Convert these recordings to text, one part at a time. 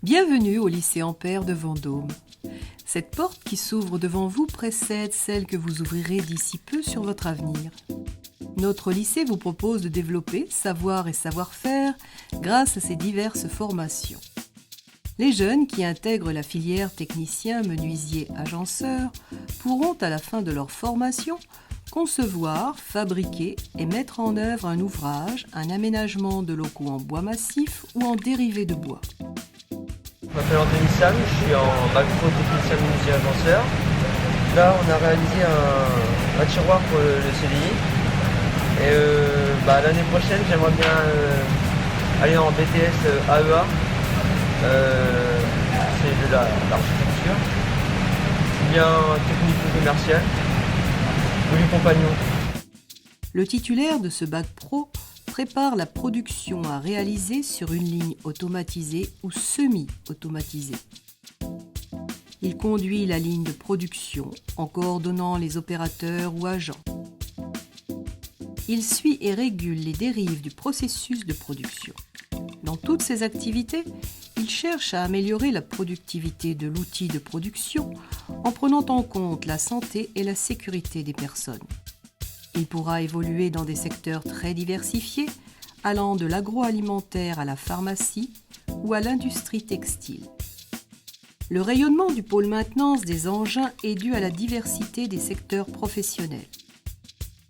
Bienvenue au lycée Ampère de Vendôme. Cette porte qui s'ouvre devant vous précède celle que vous ouvrirez d'ici peu sur votre avenir. Notre lycée vous propose de développer savoir et savoir-faire grâce à ses diverses formations. Les jeunes qui intègrent la filière technicien, menuisier, agenceur pourront à la fin de leur formation concevoir, fabriquer et mettre en œuvre un ouvrage, un aménagement de locaux en bois massif ou en dérivés de bois. Je m'appelle Anthony Sam, je suis en bac pro technicien menuisier agenceur. Là, on a réalisé un tiroir pour le CDI. Et l'année prochaine, j'aimerais bien aller en BTS AEA. C'est de l'architecture. Ou bien technico-commercial. Ou du compagnon. Le titulaire de ce bac pro prépare la production à réaliser sur une ligne automatisée ou semi-automatisée. Il conduit la ligne de production en coordonnant les opérateurs ou agents. Il suit et régule les dérives du processus de production. Dans toutes ces activités, il cherche à améliorer la productivité de l'outil de production en prenant en compte la santé et la sécurité des personnes. Il pourra évoluer dans des secteurs très diversifiés, allant de l'agroalimentaire à la pharmacie ou à l'industrie textile. Le rayonnement du pôle maintenance des engins est dû à la diversité des secteurs professionnels.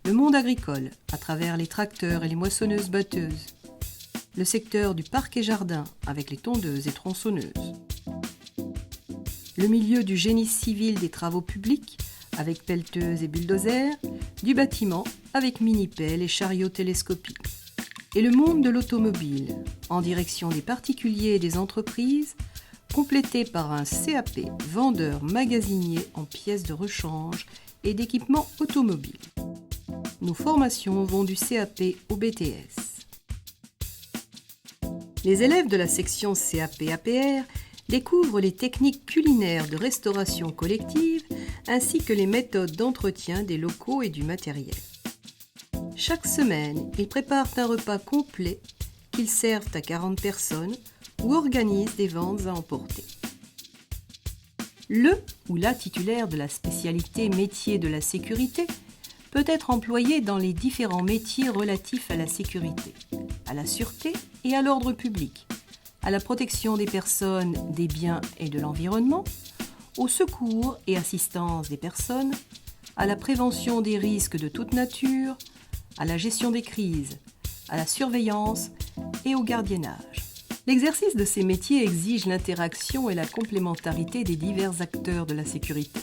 Le monde agricole, à travers les tracteurs et les moissonneuses-batteuses. Le secteur du parc et jardin, avec les tondeuses et tronçonneuses. Le milieu du génie civil des travaux publics, avec pelleteuses et bulldozers, du bâtiment, avec mini-pelles et chariots télescopiques. Et le monde de l'automobile, en direction des particuliers et des entreprises, complété par un CAP vendeur magasinier en pièces de rechange et d'équipements automobiles. Nos formations vont du CAP au BTS. Les élèves de la section CAP-APR découvrent les techniques culinaires de restauration collective ainsi que les méthodes d'entretien des locaux et du matériel. Chaque semaine, ils préparent un repas complet qu'ils servent à 40 personnes ou organisent des ventes à emporter. Le ou la titulaire de la spécialité métier de la sécurité peut être employé dans les différents métiers relatifs à la sécurité, à la sûreté et à l'ordre public, à la protection des personnes, des biens et de l'environnement, au secours et assistance des personnes, à la prévention des risques de toute nature, à la gestion des crises, à la surveillance et au gardiennage. L'exercice de ces métiers exige l'interaction et la complémentarité des divers acteurs de la sécurité.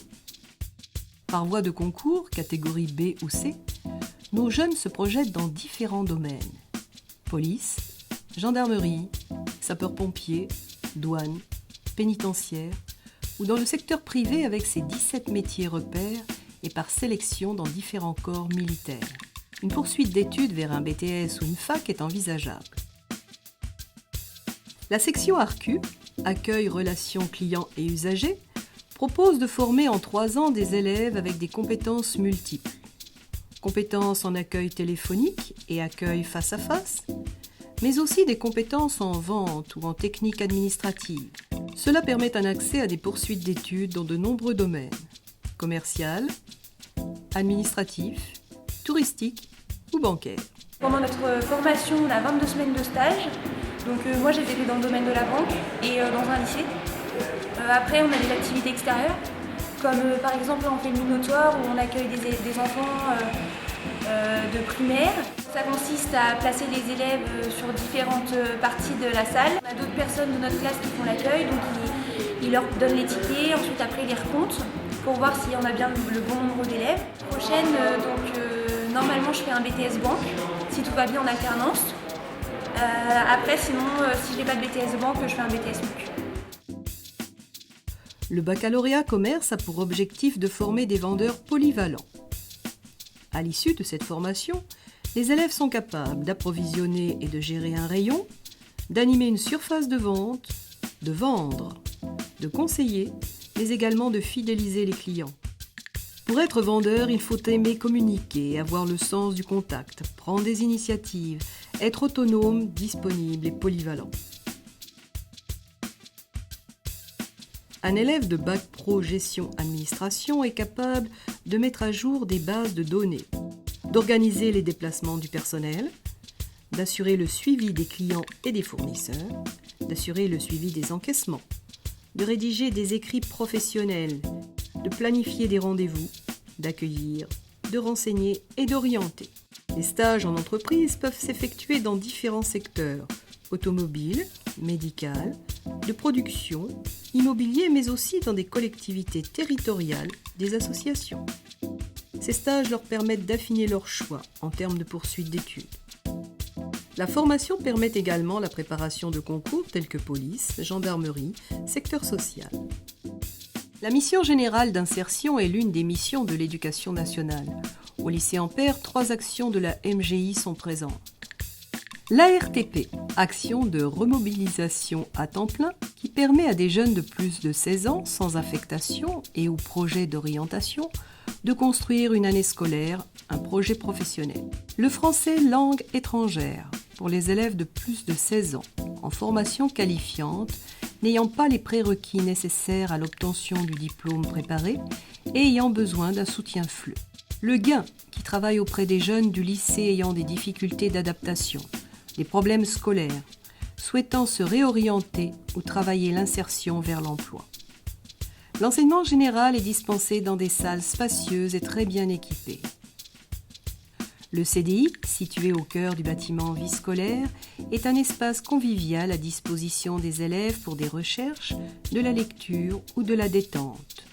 Par voie de concours, catégorie B ou C, nos jeunes se projettent dans différents domaines. Police, gendarmerie, sapeurs-pompiers, douane, pénitentiaire, ou dans le secteur privé avec ses 17 métiers repères et par sélection dans différents corps militaires. Une poursuite d'études vers un BTS ou une fac est envisageable. La section ARCU, Accueil, Relations Clients et Usagers, propose de former en 3 ans des élèves avec des compétences multiples. Compétences en accueil téléphonique et accueil face à face, mais aussi des compétences en vente ou en technique administrative. Cela permet un accès à des poursuites d'études dans de nombreux domaines, commercial, administratif, touristique ou bancaire. Pendant notre formation, on a 22 semaines de stage. Donc moi j'ai fait dans le domaine de la banque et dans un lycée. Après on a des activités extérieures, comme par exemple on fait le Minotaure où on accueille des enfants de primaire. Ça consiste à placer les élèves sur différentes parties de la salle. On a d'autres personnes de notre classe qui font l'accueil, donc ils leur donnent les tickets, ensuite après ils les recomptent pour voir si on a bien le bon nombre d'élèves. Prochaine, normalement je fais un BTS banque, si tout va bien en alternance. Après sinon, si j'ai pas de BTS banque, je fais un BTS MUC. Le baccalauréat commerce a pour objectif de former des vendeurs polyvalents. À l'issue de cette formation, les élèves sont capables d'approvisionner et de gérer un rayon, d'animer une surface de vente, de vendre, de conseiller, mais également de fidéliser les clients. Pour être vendeur, il faut aimer communiquer, avoir le sens du contact, prendre des initiatives, être autonome, disponible et polyvalent. Un élève de bac pro gestion administration est capable de mettre à jour des bases de données, d'organiser les déplacements du personnel, d'assurer le suivi des clients et des fournisseurs, d'assurer le suivi des encaissements, de rédiger des écrits professionnels, de planifier des rendez-vous, d'accueillir, de renseigner et d'orienter. Les stages en entreprise peuvent s'effectuer dans différents secteurs, automobile, médical, de production, immobilier, mais aussi dans des collectivités territoriales, des associations. Ces stages leur permettent d'affiner leur choix en termes de poursuite d'études. La formation permet également la préparation de concours tels que police, gendarmerie, secteur social. La mission générale d'insertion est l'une des missions de l'éducation nationale. Au lycée Ampère, 3 actions de la MGI sont présentes. L'ARTP, action de remobilisation à temps plein, qui permet à des jeunes de plus de 16 ans, sans affectation et ou projet d'orientation, de construire une année scolaire, un projet professionnel. Le français langue étrangère, pour les élèves de plus de 16 ans, en formation qualifiante, n'ayant pas les prérequis nécessaires à l'obtention du diplôme préparé et ayant besoin d'un soutien FLE. Le GAIN, qui travaille auprès des jeunes du lycée ayant des difficultés d'adaptation, des problèmes scolaires, souhaitant se réorienter ou travailler l'insertion vers l'emploi. L'enseignement général est dispensé dans des salles spacieuses et très bien équipées. Le CDI, situé au cœur du bâtiment vie scolaire, est un espace convivial à disposition des élèves pour des recherches, de la lecture ou de la détente.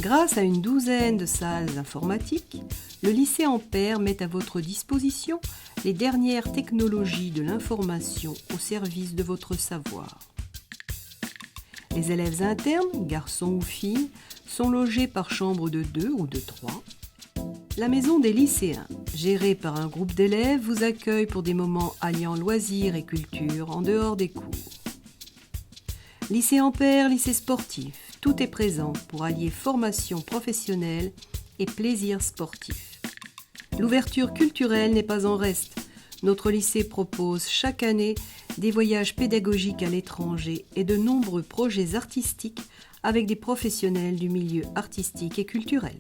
Grâce à une douzaine de salles informatiques, le lycée Ampère met à votre disposition les dernières technologies de l'information au service de votre savoir. Les élèves internes, garçons ou filles, sont logés par chambre de 2 ou de 3. La maison des lycéens, gérée par un groupe d'élèves, vous accueille pour des moments alliant loisirs et culture en dehors des cours. Lycée Ampère, lycée sportif, tout est présent pour allier formation professionnelle et plaisir sportif. L'ouverture culturelle n'est pas en reste. Notre lycée propose chaque année des voyages pédagogiques à l'étranger et de nombreux projets artistiques avec des professionnels du milieu artistique et culturel.